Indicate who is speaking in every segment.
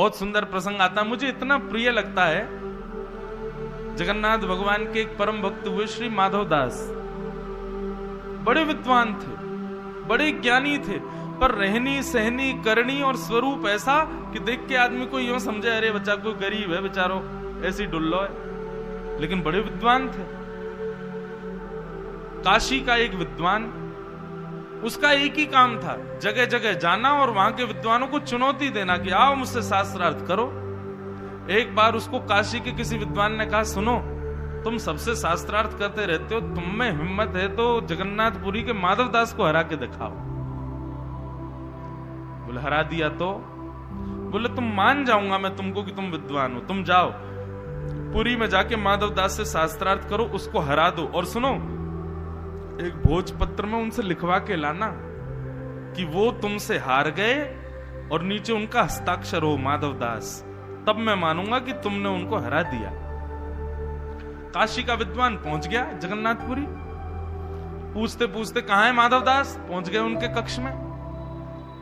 Speaker 1: बहुत सुंदर प्रसंग आता है, मुझे इतना प्रिय लगता है। जगन्नाथ भगवान के एक परम भक्त हुए श्री माधव दास, बड़े विद्वान थे, बड़े ज्ञानी थे, पर रहनी सहनी करनी और स्वरूप ऐसा कि देख के आदमी को यूं समझे अरे बच्चा कोई गरीब है बेचारो, ऐसी डुल्लो है, लेकिन बड़े विद्वान थे। काशी का एक विद्वान, उसका एक ही काम था जगह जगह जाना और वहां के विद्वानों को चुनौती देना कि आओ मुझसे शास्त्रार्थ करो। एक बार उसको काशी के किसी विद्वान ने कहा, सुनो तुम सबसे शास्त्रार्थ करते रहते हो, तुम में हिम्मत है तो जगन्नाथपुरी के माधव दास को हरा के दिखाओ। बोले हरा दिया तो? बोले तुम मान जाऊंगा मैं तुमको कि तुम विद्वान हो, तुम जाओ पुरी में जाके माधव दास से शास्त्रार्थ करो, उसको हरा दो, और सुनो एक भोजपत्र में उनसे लिखवा के लाना कि वो तुमसे हार गए और नीचे उनका हस्ताक्षर हो माधव दास, तब मैं मानूंगा कि तुमने उनको हरा दिया। काशी का विद्वान पहुंच गया जगन्नाथपुरी, पूछते पूछते कहां है माधव दास, पहुंच गए उनके कक्ष में।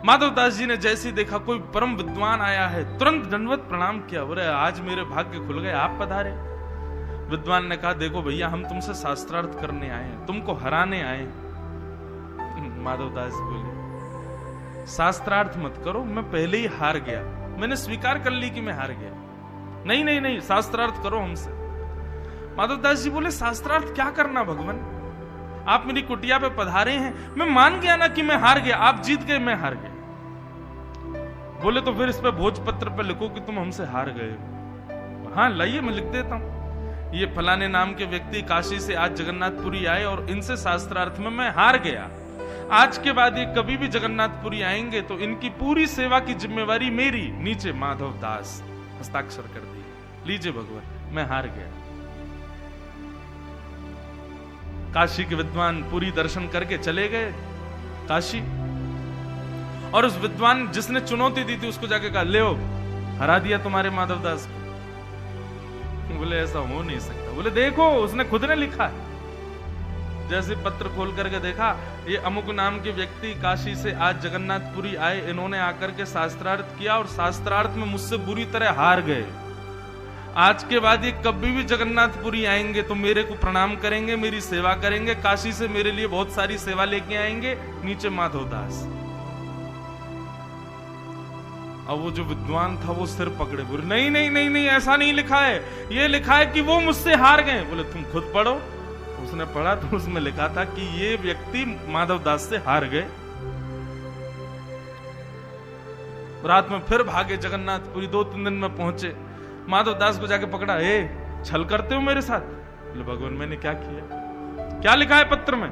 Speaker 1: माधव दास जी ने जैसे ही देखा कोई परम विद्वान आया है, तुरंत दंडवत प्रणाम किया, बोले आज मेरे भाग्य खुल गए, आप पधारे। विद्वान ने कहा, देखो भैया हम तुमसे शास्त्रार्थ करने आए हैं, तुमको हराने आए हैं। माधव दास बोले शास्त्रार्थ मत करो, मैं पहले ही हार गया, मैंने स्वीकार कर ली कि मैं हार गया। नहीं नहीं नहीं, शास्त्रार्थ करो हमसे। माधव दास जी बोले शास्त्रार्थ क्या करना भगवान, आप मेरी कुटिया पे पधारे हैं, मैं मान गया ना कि मैं हार गया, आप जीत गए मैं हार गया। बोले तो फिर इस पे भोजपत्र पे लिखो कि तुम हमसे हार गए। हाँ लाइए मैं लिख देता हूं, ये फलाने नाम के व्यक्ति काशी से आज जगन्नाथपुरी आए और इनसे शास्त्रार्थ में मैं हार गया, आज के बाद ये कभी भी जगन्नाथपुरी आएंगे तो इनकी पूरी सेवा की जिम्मेवारी मेरी। नीचे माधव दास हस्ताक्षर कर दिए, लीजिए भगवान मैं हार गया। काशी के विद्वान पूरी दर्शन करके चले गए काशी, और उस विद्वान जिसने चुनौती दी थी उसको जाके कहा, ले हरा दिया तुम्हारे माधव दास को। बोले ऐसा हो नहीं सकता। बोले देखो उसने खुद ने लिखा है। जैसे पत्र खोल करके देखा, ये अमुक नाम के व्यक्ति काशी से आज जगन्नाथपुरी आए, इन्होंने आकर के शास्त्रार्थ किया और शास्त्रार्थ में मुझसे बुरी तरह हार गए, आज के बाद ये कभी भी जगन्नाथपुरी आएंगे तो मेरे को प्रणाम करेंगे, मेरी सेवा करेंगे, काशी से मेरे लिए बहुत सारी सेवा लेके आएंगे। नीचे माधव दास। अब वो जो विद्वान था वो सिर पकड़े, बोले नहीं नहीं नहीं नहीं ऐसा नहीं लिखा है, ये लिखा है कि वो मुझसे हार गए। बोले तुम खुद पढ़ो। उसने पढ़ा तो उसमें लिखा था कि ये व्यक्ति माधव दास से हार गए। रात में फिर भागे जगन्नाथपुरी, 2-3 दिन में पहुंचे। माधव दास को जाके पकड़ा, ए छल करते हो मेरे साथ? बोले भगवान मैंने क्या किया, क्या लिखा है पत्र में?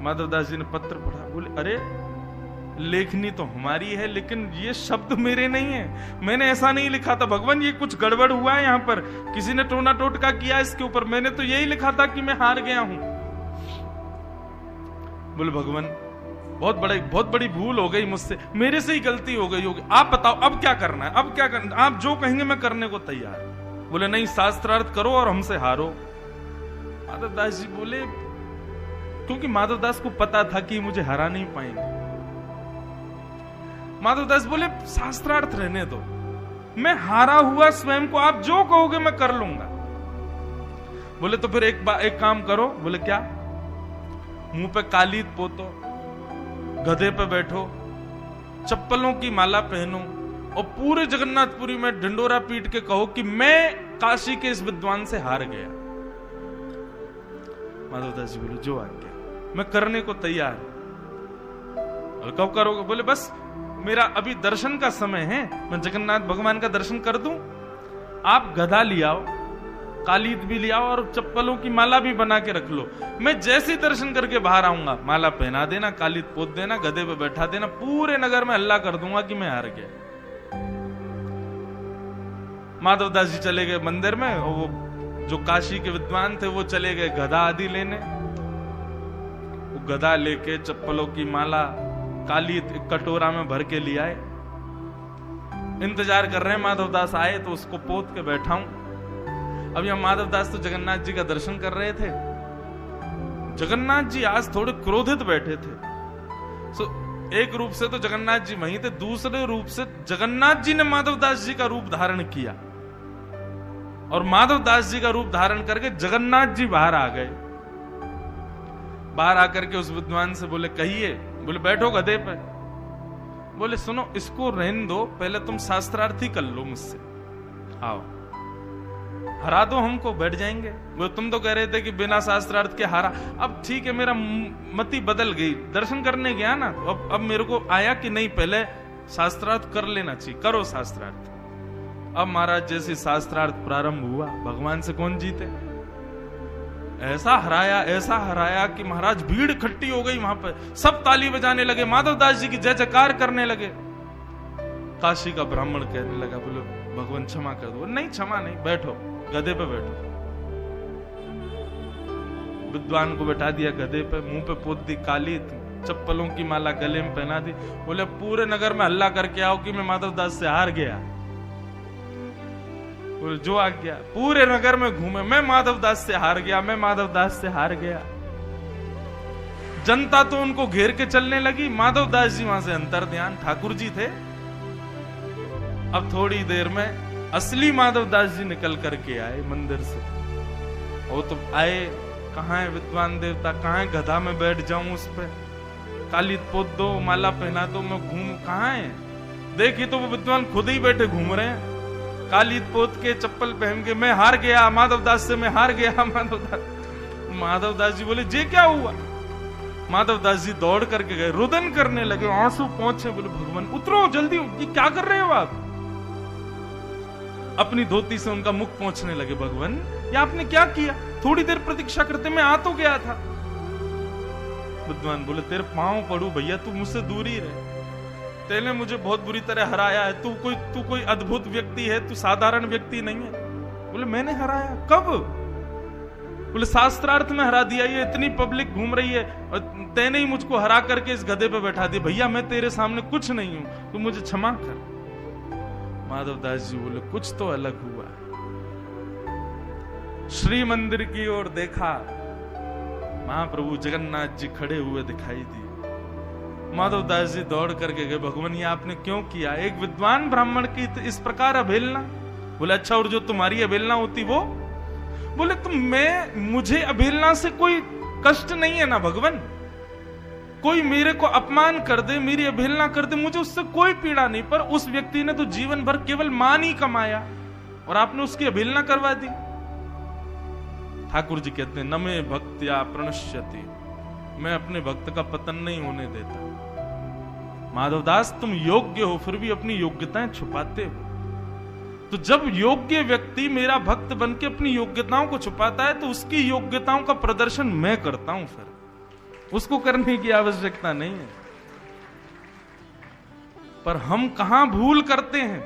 Speaker 1: माधव दास जी ने पत्र पढ़ा, बोले अरे लेखनी तो हमारी है लेकिन ये शब्द मेरे नहीं है, मैंने ऐसा नहीं लिखा था भगवान, ये कुछ गड़बड़ हुआ है यहाँ पर, किसी ने टोना टोटका किया इसके ऊपर, मैंने तो यही लिखा था कि मैं हार गया हूं। बोले भगवान बहुत बड़ी भूल हो गई मुझसे, मेरे से ही गलती हो गई होगी, आप बताओ अब क्या करना है, अब क्या करना, आप जो कहेंगे मैं करने को तैयार। बोले नहीं शास्त्रार्थ करो और हमसे हारो। माधव दास जी बोले, क्योंकि माधव दास को पता था कि मुझे हरा नहीं पाएंगे। माधव दास बोले शास्त्रार्थ रहने दो, मैं हारा हुआ स्वयं को आप जो कहोगे मैं कर लूंगा। बोले तो फिर एक काम करो। बोले क्या? मुंह पे कालीद पोतो, गधे पे बैठो, चप्पलों की माला पहनो और पूरे जगन्नाथपुरी में ढिंडोरा पीट के कहो कि मैं काशी के इस विद्वान से हार गया। माधव दास जी बोले जो आ गया, मैं करने को तैयार। और कब करोगे? बोले बस मेरा अभी दर्शन का समय है, मैं जगन्नाथ भगवान का दर्शन कर दूं, आप गधा ले आओ, कालीद भी ले आओ और चप्पलों की माला भी बना के रख लो, मैं जैसे ही दर्शन करके बाहर आऊंगा माला पहना देना, कालीद पोत देना, गधे पे बैठा देना, पूरे नगर में हल्ला कर दूंगा कि मैं हार गया। माधव दास जी चले गए मंदिर में, और वो जो काशी के विद्वान थे वो चले गए गधा आदि लेने। वो गधा लेके चप्पलों की माला काली कटोरा में भर के ले आए। इंतजार कर रहे हैं माधव दास आए तो उसको पोत के बैठाऊं। अब यह माधव दास तो जगन्नाथ जी का दर्शन कर रहे थे। जगन्नाथ जी आज थोड़े क्रोधित बैठे थे। एक रूप से तो जगन्नाथ जी वहीं थे, दूसरे रूप से जगन्नाथ जी ने माधवदास जी का रूप धारण किया और माधवदास जी का रूप धारण करके जगन्नाथ जी बाहर आ गए। बाहर आकर के उस विद्वान से बोले कहिए। बोले बैठो गधे पे। बोले सुनो, इसको रहने दो, पहले तुम शास्त्रार्थी कर लो मुझसे, आओ हरा दो हमको, बैठ जाएंगे। वो तुम तो कह रहे थे कि बिना शास्त्रार्थ के हारा। अब ठीक है, मेरा मति बदल गई, दर्शन करने गया ना, अब मेरे को आया कि नहीं पहले शास्त्रार्थ कर लेना चाहिए, करो शास्त्रार्थ। अब महाराज जैसे शास्त्रार्थ प्रारंभ हुआ, भगवान से कौन जीते। ऐसा हराया कि महाराज भीड़ इकट्ठी हो गई वहां पर, सब ताली बजाने लगे, माधवदास जी की जय जयकार करने लगे। काशी का ब्राह्मण कहने लगा, बोलो भगवान क्षमा कर दो। नहीं क्षमा नहीं, बैठो गधे पे बैठो। विद्वान को बैठा दिया गधे पे, मुंह पे पोत दी काली, चप्पलों की माला गले में पहना दी। बोले पूरे नगर में हल्ला करके आओ कि मैं माधवदास से हार गया। बोले जो आ गया, पूरे नगर में घूमे, मैं माधवदास से हार गया, मैं माधवदास से हार गया। जनता तो उनको घेर के चलने लगी। माधवदास जी वहां से अंतर ध्यान, ठाकुर जी थे। अब थोड़ी देर में असली माधवदास जी निकल करके आए मंदिर से। वो तो आए, कहां है विद्वान देवता, कहां है, गधा में बैठ जाऊं उस पे, काली पोत दो, माला पहना दो, मैं घूम, कहां है। देखिए तो वो विद्वान खुद ही बैठे घूम रहे हैं, काली पोत के, चप्पल पहन के। मैं हार गया माधवदास से, मैं हार गया माधवदास जी बोले जे क्या हुआ। माधवदास जी दौड़ करके गए, रुदन करने लगे, आंसू पहुंचे। बोले भगवान उतरो जल्दी, ये क्या कर रहे हो आप। अपनी धोती से उनका मुख पहुंचने लगे। भगवान ये आपने क्या किया, थोड़ी देर प्रतीक्षा करते, मैं आ तो गया था। विद्वान बोले तेरे पांव पड़ू भैया, तू मुझसे दूर ही रहे, तेने मुझे बहुत बुरी तरह हराया है, तू कोई अद्भुत व्यक्ति है, तू साधारण व्यक्ति नहीं है। बोले मैंने हराया, कब। बोले शास्त्रार्थ में हरा दिया, ये इतनी पब्लिक घूम रही है और तेने ही मुझको हरा करके इस गधे पे बैठा दिया। भैया मैं तेरे सामने कुछ नहीं हूं, तू मुझे क्षमा कर। माधवदास जी बोले कुछ तो अलग हुआ। श्री मंदिर की ओर देखा, महाप्रभु जगन्नाथ जी खड़े हुए दिखाई दिए। माधवदास जी दौड़ करके गए, भगवान ये आपने क्यों किया, एक विद्वान ब्राह्मण की इस प्रकार अवहेलना। बोले अच्छा, और जो तुम्हारी अवहेलना होती वो। बोले मुझे अवहेलना से कोई कष्ट नहीं है ना भगवान, कोई मेरे को अपमान कर दे, मेरी अवहेलना कर दे, मुझे उससे कोई पीड़ा नहीं, पर उस व्यक्ति ने तो जीवन भर केवल मान ही कमाया और आपने उसकी अवहेलना करवा दी। ठाकुर जी कहते हैं न मे भक्त्या प्रणश्यति, मैं अपने भक्त का पतन नहीं होने देता। माधवदास तुम योग्य हो, फिर भी अपनी योग्यताएं छुपाते हो। तो जब योग्य व्यक्ति मेरा भक्त बन के अपनी योग्यताओं को छुपाता है, तो उसकी योग्यताओं का प्रदर्शन मैं करता हूं, फिर उसको करने की आवश्यकता नहीं है। पर हम कहां भूल करते हैं,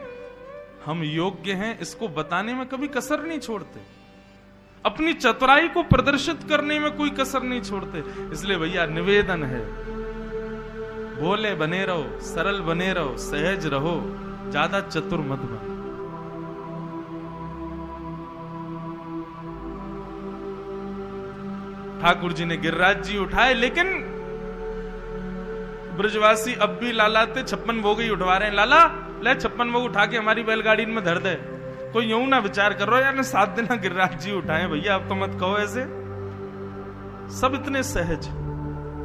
Speaker 1: हम योग्य हैं इसको बताने में कभी कसर नहीं छोड़ते, अपनी चतुराई को प्रदर्शित करने में कोई कसर नहीं छोड़ते। इसलिए भैया निवेदन है, भोले बने रहो, सरल बने रहो, सहज रहो, ज्यादा चतुर मत बनो। ठाकुर जी ने गिरिराज जी उठाए, लेकिन ब्रजवासी अब भी लालाते 56 भोग ही उठवा रहे हैं। लाला ले 56 भोग उठा के हमारी बैलगाड़ी में धर दे। कोई यूं ना विचार कर रहा है यार 7 दिन गिरिराज जी उठाए, भैया अब तो मत कहो ऐसे। सब इतने सहज,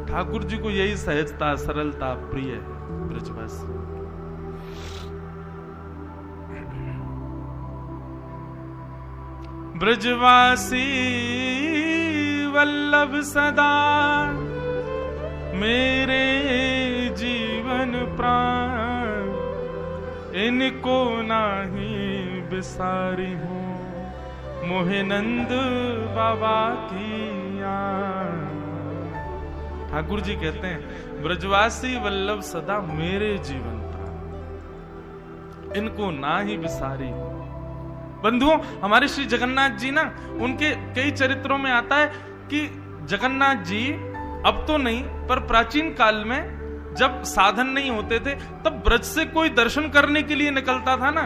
Speaker 1: ठाकुर जी को यही सहजता सरलता प्रिय है। ब्रजवासी ब्रजवासी वल्लभ सदा मेरे जीवन प्राण, इनको नाही बिसारी हूं मोहे नंद बाबा की आन। ठाकुर जी कहते हैं ब्रजवासी वल्लभ सदा मेरे जीवन प्राण, इनको ना ही बिसारी हूं। बंधुओं, हमारे श्री जगन्नाथ जी ना, उनके कई चरित्रों में आता है कि जगन्नाथ जी अब तो नहीं, पर प्राचीन काल में जब साधन नहीं होते थे, तब ब्रज से कोई दर्शन करने के लिए निकलता था ना,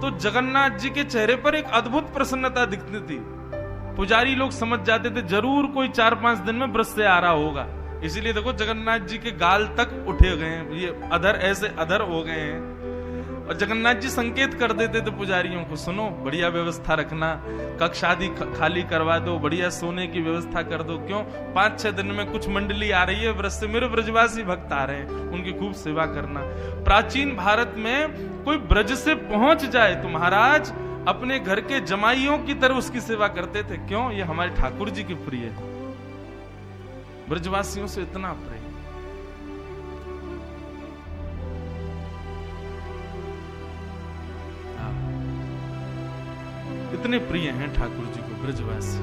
Speaker 1: तो जगन्नाथ जी के चेहरे पर एक अद्भुत प्रसन्नता दिखती थी। पुजारी लोग समझ जाते थे जरूर कोई 4-5 दिन में ब्रज से आ रहा होगा, इसीलिए देखो जगन्नाथ जी के गाल तक उठे गए हैं, ये अधर ऐसे अधर हो गए हैं। और जगन्नाथ जी संकेत कर देते थे पुजारियों को, सुनो बढ़िया व्यवस्था रखना, कक्ष आदि खाली करवा दो, बढ़िया सोने की व्यवस्था कर दो। क्यों? 5-6 दिन में कुछ मंडली आ रही है ब्रज से, मेरे ब्रजवासी भक्त आ रहे हैं, उनकी खूब सेवा करना। प्राचीन भारत में कोई ब्रज से पहुंच जाए तो महाराज अपने घर के जमाइयों की तरह उसकी सेवा करते थे। क्यों? ये हमारे ठाकुर जी के प्रिय है, ब्रजवासियों से इतना प्रेम। इतने प्रिय हैं ठाकुर जी को ब्रजवासी।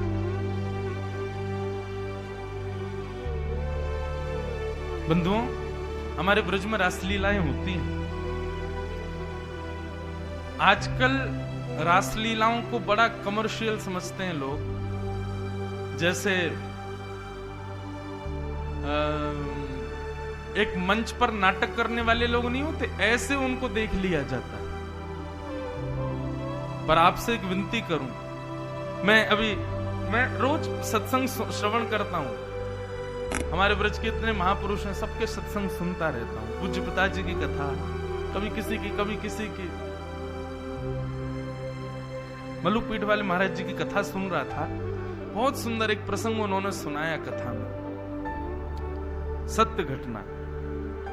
Speaker 1: बंधुओं, हमारे ब्रज में रासलीलाएं होती हैं। आजकल रासलीलाओं को बड़ा कमर्शियल समझते हैं लोग। जैसे एक मंच पर नाटक करने वाले लोग नहीं होते, ऐसे उनको देख लिया जाता है। पर आपसे एक विनती करूं, मैं रोज सत्संग श्रवण करता हूं, हमारे ब्रज के इतने महापुरुष हैं, सबके सत्संग सुनता रहता हूं। पूज्य पिताजी की कथा, कभी किसी की कभी किसी की। मल्लुपीठ वाले महाराज जी की कथा सुन रहा था, बहुत सुंदर एक प्रसंग उन्होंने सुनाया कथा में, सत्य घटना।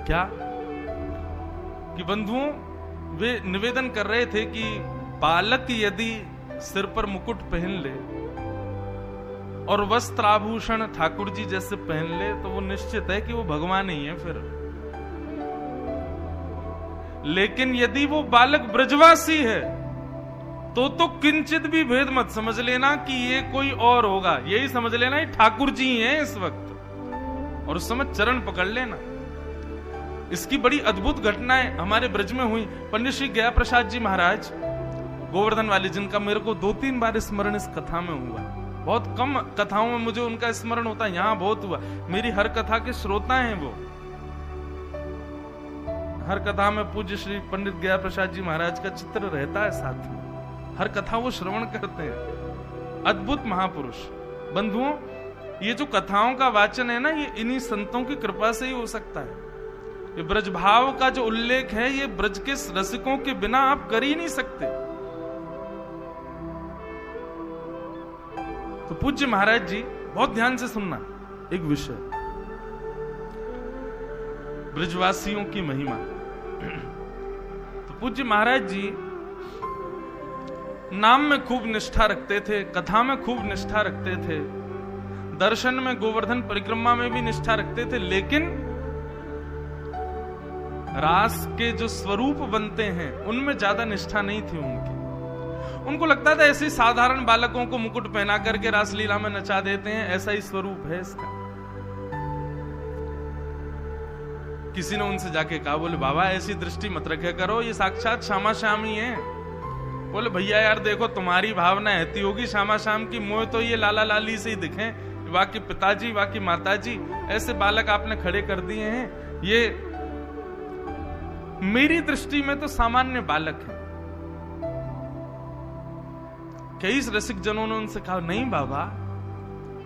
Speaker 1: क्या कि बंधुओं, वे निवेदन कर रहे थे कि बालक यदि सिर पर मुकुट पहन ले और वस्त्र आभूषण ठाकुर जी जैसे पहन ले तो वो निश्चित है कि वो भगवान ही है फिर। लेकिन यदि वो बालक ब्रजवासी है तो किंचित भी भेद मत समझ लेना कि ये कोई और होगा, यही समझ लेना ये ठाकुर जी ही हैं इस वक्त, और उस समय चरण पकड़ लेना। इसकी बड़ी अद्भुत घटनाएं हमारे ब्रज में हुई। पंडित श्री गया प्रसाद जी महाराज गोवर्धन वाले, जिनका मेरे को 2-3 बार स्मरण इस कथा में हुआ, बहुत कम कथाओं में मुझे उनका स्मरण होता है, यहां बहुत हुआ। मेरी हर कथा के श्रोता हैं वो, हर कथा में पूज्य श्री पंडित गया प्रसाद जी महाराज का चित्र रहता है साथ में, हर कथा वो श्रवण करते हैं। अद्भुत महापुरुष। बंधुओं, ये जो कथाओं का वाचन है ना, ये इन्हीं संतों की कृपा से ही हो सकता है। ये ब्रज भाव का जो उल्लेख है, ये ब्रज के रसिकों के बिना आप कर ही नहीं सकते। तो पूज्य महाराज जी, बहुत ध्यान से सुनना एक विषय, ब्रजवासियों की महिमा। तो पूज्य महाराज जी नाम में खूब निष्ठा रखते थे, कथा में खूब निष्ठा रखते थे, दर्शन में गोवर्धन परिक्रमा में भी निष्ठा रखते थे, लेकिन रास के जो स्वरूप बनते हैं उनमें ज्यादा निष्ठा नहीं थी उनकी। उनको लगता था ऐसे साधारण बालकों को मुकुट पहना करके रासलीला में नचा देते हैं, ऐसा ही स्वरूप है इसका। किसी ने उनसे जाके कहा, बोले बाबा ऐसी दृष्टि मत रखे करो, ये साक्षात श्यामा श्याम ही है। बोले भैया यार देखो, तुम्हारी भावना ऐसी होगी श्यामा श्याम की, मोह तो ये लाला लाली से ही दिखे, बाकी पिताजी बाकी माताजी ऐसे बालक आपने खड़े कर दिए हैं, ये मेरी दृष्टि में तो सामान्य बालक है। कई रसिक जनों ने उनसे कहा, नहीं बाबा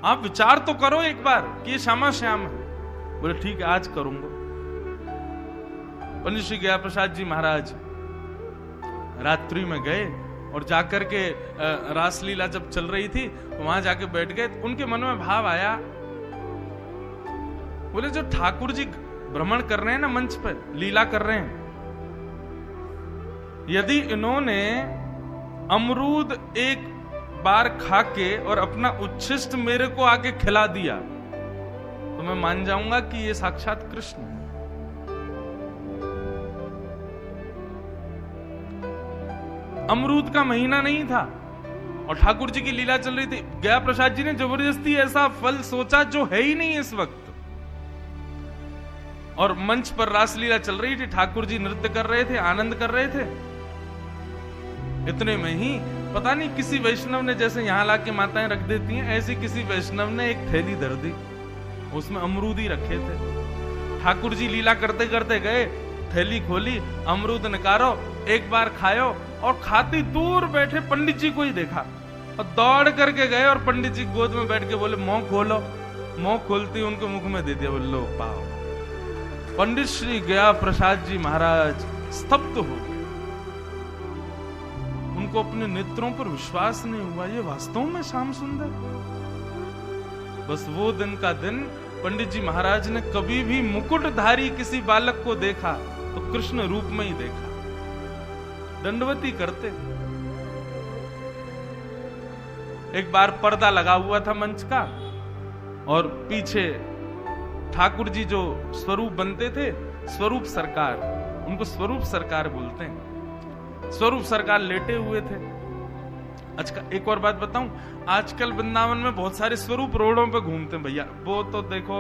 Speaker 1: आप विचार तो करो एक बार कि ये श्यामा श्याम है। बोले ठीक है, आज करूंगा। पंडित श्री गया प्रसाद जी महाराज रात्रि में गए और जाकर के रासलीला जब चल रही थी वहां जाके बैठ गए। उनके मन में भाव आया, बोले जो ठाकुर जी भ्रमण कर रहे हैं ना, मंच पर लीला कर रहे हैं, यदि इन्होंने अमरूद एक बार खा के और अपना उच्छिष्ट मेरे को आके खिला दिया तो मैं मान जाऊंगा कि ये साक्षात कृष्ण है। अमरूद का महीना नहीं था और ठाकुर जी की लीला चल रही थी। गया प्रसाद जी ने जबरदस्ती ऐसा फल सोचा जो है ही नहीं इस वक्त, और मंच पर रासलीला चल रही थी, ठाकुर जी नृत्य कर रहे थे, आनंद कर रहे थे। इतने में ही पता नहीं किसी वैष्णव ने, जैसे यहां लाके माताएं रख देती हैं, ऐसी किसी वैष्णव ने एक थैली धर दी, उसमें अमरूद ही रखे थे। ठाकुर जी लीला करते करते गए, थैली खोली, अमरूद निकालो, एक बार खायो, और खाती दूर बैठे पंडित जी को ही देखा और दौड़ करके गए और पंडित जी गोद में बैठ के बोले मुंह खोलो। मुंह खोलते ही उनके मुख में दे दिया, बोलो पाओ। पंडित श्री गया प्रसाद जी महाराज स्तब्ध हो गए। उनको अपने नेत्रों पर विश्वास नहीं हुआ, ये वास्तव में श्याम सुंदर। बस वो दिन का दिन पंडित जी महाराज ने कभी भी मुकुटधारी किसी बालक को देखा तो कृष्ण रूप में ही देखा। दंडवती करते। एक बार पर्दा लगा हुआ था मंच का, और पीछे ठाकुर जी जो स्वरूप बनते थे, स्वरूप सरकार, उनको स्वरूप सरकार बोलते हैं, स्वरूप सरकार लेटे हुए थे। अच्छा, एक और बात बताऊं, आजकल वृंदावन में बहुत सारे स्वरूप रोडों पे घूमते हैं भैया। वो तो देखो,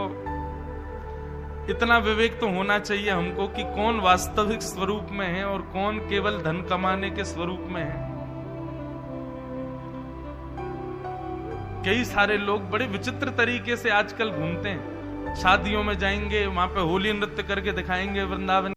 Speaker 1: इतना विवेक तो होना चाहिए हमको कि कौन वास्तविक स्वरूप में है और कौन केवल धन कमाने के स्वरूप में है। कई सारे लोग बड़े विचित्र तरीके से आजकल घूमते हैं। शादियों में जाएंगे, वहां पे होली नृत्य करके दिखाएंगे वृंदावन